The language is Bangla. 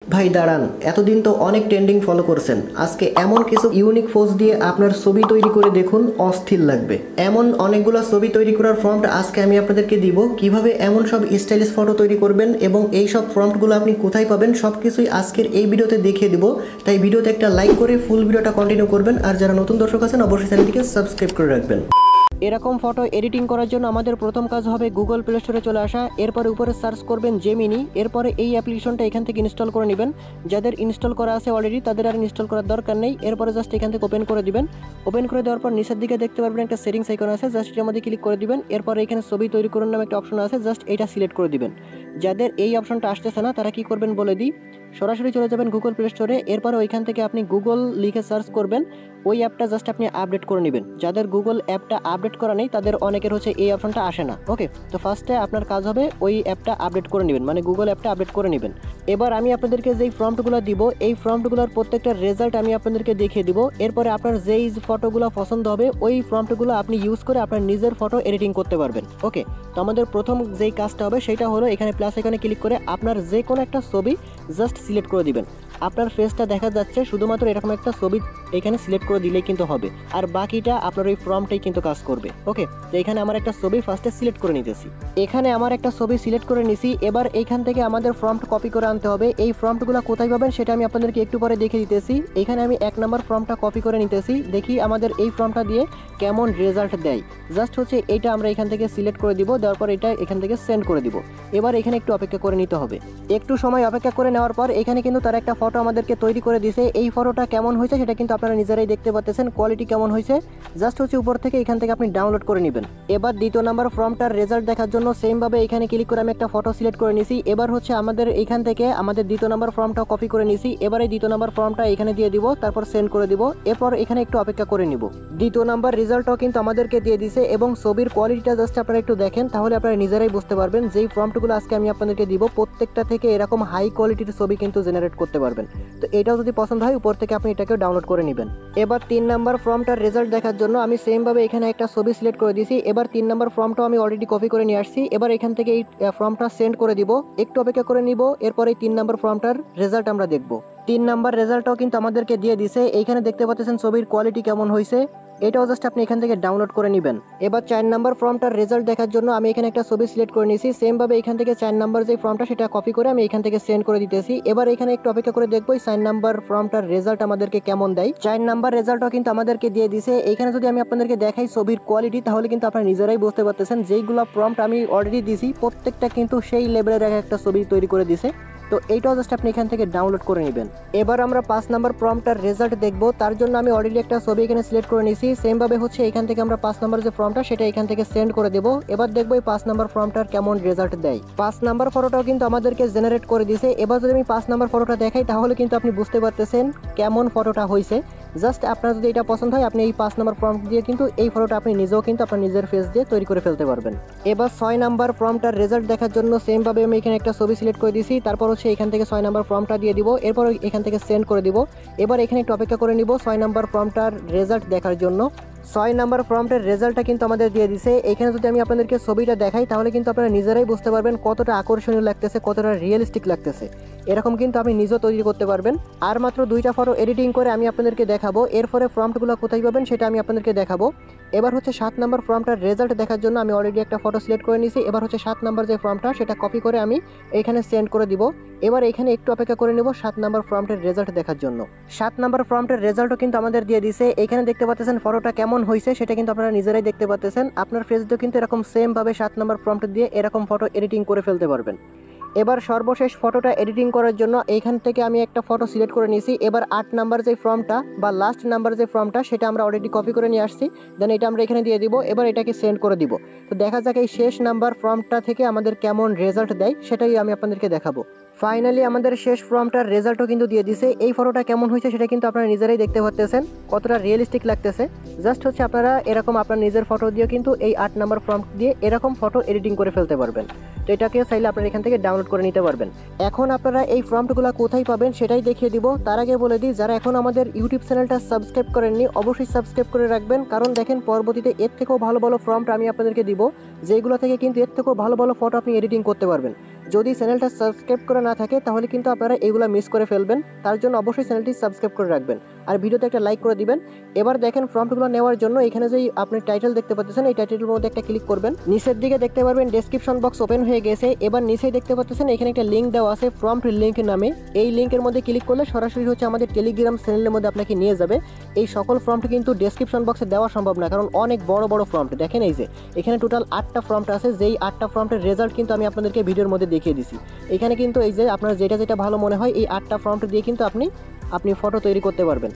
ভাই দাঁড়ান, এতদিন তো অনেক ট্রেন্ডিং ফলো করছেন। আজকে এমন কিছু ইউনিক পোজ দিয়ে আপনার ছবি তৈরি করে দেখুন, অস্থির লাগবে। এমন অনেকগুলো ছবি তৈরি করার প্রম্পট আজকে আমি আপনাদেরকে দিব। কিভাবে এমন সব স্টাইলিশ ফটো তৈরি করবেন এবং এই সব প্রম্পটগুলো আপনি কোথায় পাবেন সব কিছুই আজকের এই ভিডিওতে দেখিয়ে দিব। তাই ভিডিওতে একটা লাইক করে ফুল ভিডিওটা কন্টিনিউ করবেন। আর যারা নতুন দর্শক আছেন অবশ্যই চ্যানেলটিকে সাবস্ক্রাইব করে রাখবেন। এরকম ফটো এডিটিং করার জন্য আমাদের প্রথম কাজ হবে গুগল প্লে স্টোরে চলে আসা। এরপরে উপরে সার্চ করবেন জেমিনি। এরপরে এই অ্যাপ্লিকেশনটা এখান থেকে ইনস্টল করে নেবেন। যাদের ইনস্টল করা আছে অলরেডি তাদের আর ইনস্টল করার দরকার নেই। এরপরে জাস্ট এখান থেকে ওপেন করে দিবেন। ওপেন করে দেওয়ার পর নিচের দিকে দেখতে পারবেন একটা সেটিংস আইকন আছে, জাস্ট এর মধ্যে ক্লিক করে দিবেন। এরপরে এখানে ছবি তৈরি করুন নামে একটা অপশন আছে, জাস্ট এটা সিলেক্ট করে দিবেন। যাদের এই অপশনটা আসতেছে না তারা কি করবেন বলে দিই, সরাসরি চলে যাবেন গুগল প্লে স্টোরে। এরপরে ওইখান থেকে আপনি গুগল লিখে সার্চ করবেন, ওই অ্যাপটা জাস্ট আপনি আপডেট করে নেবেন। যাদের গুগল অ্যাপটা আপডেট করা নেই তাদের অনেকের হচ্ছে এই অপশনটা আসে না। ওকে, তো ফার্স্টে আপনার কাজ হবে ওই অ্যাপটা আপডেট করে নেবেন, মানে গুগল অ্যাপটা আপডেট করে নেবেন। এবার আমি আপনাদেরকে যেই প্রম্পটগুলো দিব এই প্রম্পটগুলোর প্রত্যেকটা রেজাল্ট আমি আপনাদেরকে দেখিয়ে দিব। এরপরে আপনার যেই ফটোগুলো পছন্দ হবে ওই প্রম্পটগুলো আপনি ইউজ করে আপনার নিজের ফটো এডিটিং করতে পারবেন। ওকে, তো আমাদের প্রথম যেই কাজটা হবে সেটা হলো এখানে প্লাস এখানে ক্লিক করে আপনার যে কোনো একটা ছবি জাস্ট সিলেক্ট করে দিবেন। আপনার ফেসটা দেখা যাচ্ছে, শুধুমাত্র এরকম একটা ছবি এখানে সিলেক্ট করে দিলেই কিন্তু হবে, আর বাকিটা আপনার ওই প্রম্পটেই কিন্তু কাজ করবে। ওকে, তো এখানে আমার একটা ছবি ফার্স্টে সিলেক্ট করে নিতেছি। এখানে আমার একটা ছবি সিলেক্ট করে নিছি। এবার এইখান থেকে আমাদের প্রম্পট কপি করে আনতে হবে। এই প্রম্পটগুলো কোথায় পাবেন সেটা আমি আপনাদেরকে একটু পরে দেখে দিতেছি। এখানে আমি 1 নম্বর প্রম্পটটা কপি করে নিতেছি, দেখি আমাদের এই প্রম্পটটা দিয়ে কেমন রেজাল্ট দেয়। জাস্ট হচ্ছে এইটা আমরা এখান থেকে সিলেক্ট করে দিব, দেওয়ার পর এটা এখান থেকে সেন্ড করে দিব। এবার এখানে একটু অপেক্ষা করে নিতে হবে। একটু সময় অপেক্ষা করে নেওয়ার পর এখানে কিন্তু তার একটা ফটো আমাদেরকে তৈরি করে দিয়েছে। এই ফটোটা কেমন হয়েছে সেটা কিন্তু আপনারা নিজেরাই দেখতে পাচ্ছেন, কোয়ালিটি কেমন হয়েছে। জাস্ট হচ্ছে উপর থেকে এখান থেকে আপনি ডাউনলোড করে নেবেন। এবার দ্বিতীয় নাম্বার ফর্মটার রেজাল্ট দেখার জন্য সেম ভাবে এখানে ক্লিক করে আমি একটা ফটো সিলেক্ট করে নিছি। এবার হচ্ছে আমাদের এখান থেকে আমাদের দ্বিতীয় নাম্বার ফর্মটা কপি করে নিছি। এবার এই দ্বিতীয় নাম্বার ফর্মটা এখানে দিয়ে দিব, তারপর সেন্ড করে দিব। এরপর এখানে একটু অপেক্ষা করে নিব। দ্বিতীয় নাম্বার রেজাল্টটাও কিন্তু আমাদেরকে দিয়ে দিছে এবং ছবির কোয়ালিটিটা জাস্ট আপনারা একটু দেখেন, তাহলে আপনারা নিজেরাই বুঝতে পারবেন যেই ফর্মটগুলো আজকে আমি আপনাদেরকে দিব প্রত্যেকটা থেকে এরকম হাই কোয়ালিটির ছবি কিন্তু জেনারেট করতে পারবেন। তো এটাও যদি পছন্দ হয় উপর থেকে আপনি এটাকেও ডাউনলোড করে নেবেন। এবার 3 নাম্বার ফর্মটার রেজাল্ট দেখার জন্য আমি সেম ভাবে এখানে একটা ছবি সিলেক্ট করে দিয়েছি। এবার 3 নাম্বার ফর্মটাও আমি অলরেডি কপি করে নিয়ে আসছি। এবার এখান থেকে এই ফর্মটা সেন্ড করে দিব, একটু অপেক্ষা করে নিব। এরপর এই 3 নাম্বার ফর্মটার রেজাল্ট আমরা দেখব। 3 নাম্বার রেজাল্টটাও কিন্তু আমাদেরকে দিয়ে দিছে। এইখানে দেখতে পাচ্ছেন ছবির কোয়ালিটি কেমন হয়েছে, এটাও জাস্ট আপনি এখান থেকে ডাউনলোড করে নেবেন। এবার 4 নাম্বার ফর্মটার রেজাল্ট দেখার জন্য আমি এখানে একটা ছবি সিলেক্ট করে নিয়েছি। সেম ভাবে এখান থেকে 4 নাম্বার যে ফর্মটা সেটা কপি করে আমি এখান থেকে সেন্ড করে দিতেছি। এবার এখানে একটু অপেক্ষা করে দেখবো 4 নাম্বার ফর্মটার রেজাল্ট আমাদেরকে কেমন দেয়। 4 নাম্বার রেজাল্টও কিন্তু আমাদেরকে দিয়ে দিছে। এখানে যদি আমি আপনাদেরকে দেখাই ছবির কোয়ালিটি, তাহলে কিন্তু আপনারা নিজেরাই বুঝতে পারতেছেন যেইগুলো প্রম্পট আমি অলরেডি দিছি প্রত্যেকটা কিন্তু সেই লেভেলের একটা ছবি তৈরি করে দিছে। তো এইটাও জাস্ট আপনি এখান থেকে ডাউনলোড করে নেবেন। এবার আমরা 5 নাম্বার প্রম্পটার রেজাল্ট দেখব। তার জন্য আমি অলরেডি একটা ছবি এখানে সিলেক্ট করে নিয়েছি। সেম ভাবে হচ্ছে এখান থেকে আমরা 5 নাম্বার যে ফর্মটা সেটা এখান থেকে সেন্ড করে দেব। এবার দেখবো এই 5 নাম্বার ফর্মটার কেমন রেজাল্ট দেয়। 5 নাম্বার ফটোটাও কিন্তু আমাদেরকে জেনারেট করে দিয়েছে। এবার যদি আমি 5 নাম্বার ফটোটা দেখাই তাহলে কিন্তু আপনি বুঝতে পারতেছেন কেমন ফটোটা হয়েছে। জাস্ট আপনার যদি এটা পছন্দ হয় আপনি এই 5 নাম্বার প্রম্পট দিয়ে কিন্তু এই ফটোটা আপনি নিজেও কিন্তু আপনার নিজের ফেস দিয়ে তৈরি করে ফেলতে পারবেন। এবার 6 নাম্বার প্রম্পটার রেজাল্ট দেখার জন্য সেম ভাবে আমি এখানে একটা ছবি সিলেক্ট করে দিয়েছি। তারপর হচ্ছে এখান থেকে 6 নাম্বার প্রম্পটটা দিয়ে দিব। এরপর এখান থেকে সেন্ড করে দিব। এবার এখানে একটু অপেক্ষা করে নিব 6 নাম্বার প্রম্পটার রেজাল্ট দেখার জন্য। 6 নাম্বার প্রম্পটের রেজাল্টটা কিন্তু আমাদের দিয়ে দিছে। এখানে যদি আমি আপনাদেরকে ছবিটা দেখাই তাহলে কিন্তু আপনারা নিজেরাই বুঝতে পারবেন কতটা আকর্ষণীয় লাগতেছে, কতটা রিয়েলিস্টিক লাগতেছে। এরকম কিন্তু আপনি নিজেও তৈরি করতে পারবেন। আর মাত্র 2টা ফটো এডিটিং করে আমি আপনাদেরকে দেখাবো। এরপরে প্রম্পটগুলো কোথায় পাবেন সেটা আমি আপনাদেরকে দেখাবো। এবার হচ্ছে 7 নাম্বার ফর্মটার রেজাল্ট দেখার জন্য আমি অলরেডি একটা ফটো সিলেক্ট করে নিয়েছি। এবার হচ্ছে 7 নাম্বার যে ফর্মটা সেটা কপি করে আমি এখানে সেন্ড করে দিব। এবার এখানে একটু অপেক্ষা করে নেব 7 নাম্বার ফর্মটার রেজাল্ট দেখার জন্য। 7 নাম্বার ফর্মটার রেজাল্টও কিন্তু আমাদের দিয়ে দিছে। এখানে দেখতে পাচ্ছেন ফটোটা কেমন হয়েছে সেটা কিন্তু আপনারা নিজেরাই দেখতে পাচ্ছেন। আপনার ফেস দিয়ে কিন্তু এরকম সেম ভাবে 7 নাম্বার ফর্মটা দিয়ে এরকম ফটো এডিটিং করে ফেলতে পারবেন। এবার সর্বশেষ ফটোটা এডিটিং করার জন্য এইখান থেকে আমি একটা ফটো সিলেক্ট করে নিয়েছি। এবার 8 নাম্বার যে ফর্মটা বা লাস্ট নাম্বার যে ফর্মটা সেটা আমরা অলরেডি কপি করে নিয়ে আসছি। দেন এটা আমরা এখানে দিয়ে দিব। এবার এটাকে সেন্ড করে দিব। তো দেখা যাক এই শেষ নাম্বার ফর্মটা থেকে আমাদের কেমন রেজাল্ট দেয় সেটাই আমি আপনাদেরকে দেখাবো। ফাইনালি আমাদের শেষ ফর্মটার রেজাল্টও কিন্তু দিয়ে দিছে। এই ফটোটা কেমন হয়েছে সেটা কিন্তু আপনারা নিজেরাই দেখতে পাচ্ছেন কতটা রিয়েলিস্টিক লাগতেছে। জাস্ট হচ্ছে আপনারা এরকম আপনার নিজের ফটো দিয়ে কিন্তু এই 8 নাম্বার ফর্ম দিয়ে এরকম ফটো এডিটিং করে ফেলতে পারবেন। তো এটাকে চাইলে আপনারা এখান থেকে ডাউনলোড করে নিতে পারবেন। এখন আপনারা এই ফর্মগুলো কোথায় পাবেন সেটাই দেখিয়ে দিব। তার আগে বলে দিই যারা এখন আমাদের ইউটিউব চ্যানেলটা সাবস্ক্রাইব করেননি অবশ্যই সাবস্ক্রাইব করে রাখবেন, কারণ দেখেন পরবর্তীতে এর থেকেও ভালো ভালো ফর্মটা আমি আপনাদেরকে দিব যেগুলো থেকে কিন্তু এর থেকেও ভালো ভালো ফটো আপনি এডিটিং করতে পারবেন। যদি চ্যানেলটা সাবস্ক্রাইব করে না থাকে তাহলে কিন্তু আপনারা এগুলো মিস করে ফেলবেন। তার জন্য অবশ্যই চ্যানেলটি সাবস্ক্রাইব করে রাখবেন আর ভিডিওতে একটা লাইক করে দিবেন। এবার দেখেন প্রম্পটগুলো নেওয়ার জন্য এখানে যে আপনি টাইটেল দেখতে পাচ্ছেন এই টাইটেলের মধ্যে একটা ক্লিক করবেন। নিচের দিকে দেখতে পারবেন ডেসক্রিপশন বক্স ওপেন হয়ে গেছে। এবার নিচেই দেখতে পাচ্ছেন এখানে একটা লিঙ্ক দেওয়া আছে প্রম্পট লিঙ্ক নামে। এই লিঙ্কের মধ্যে ক্লিক করলে সরাসরি হচ্ছে আমাদের টেলিগ্রাম চ্যানেলের মধ্যে আপনাকে নিয়ে যাবে। এই সকল প্রম্পট কিন্তু ডেসক্রিপশন বক্সে দেওয়া সম্ভব না, কারণ অনেক বড় বড় প্রম্পট। দেখেন এই যে এখানে টোটাল 8টা প্রম্পট আছে, যেই 8টা প্রম্পটের রেজাল্ট কিন্তু আমি আপনাদেরকে ভিডিওর মধ্যে দেখিয়ে দিছি। এখানে কিন্তু এই যে আপনার যেটা যেটা ভালো মনে হয় এই 8টা প্রম্পট দিয়ে কিন্তু আপনি ফটো তৈরি করতে পারবেন।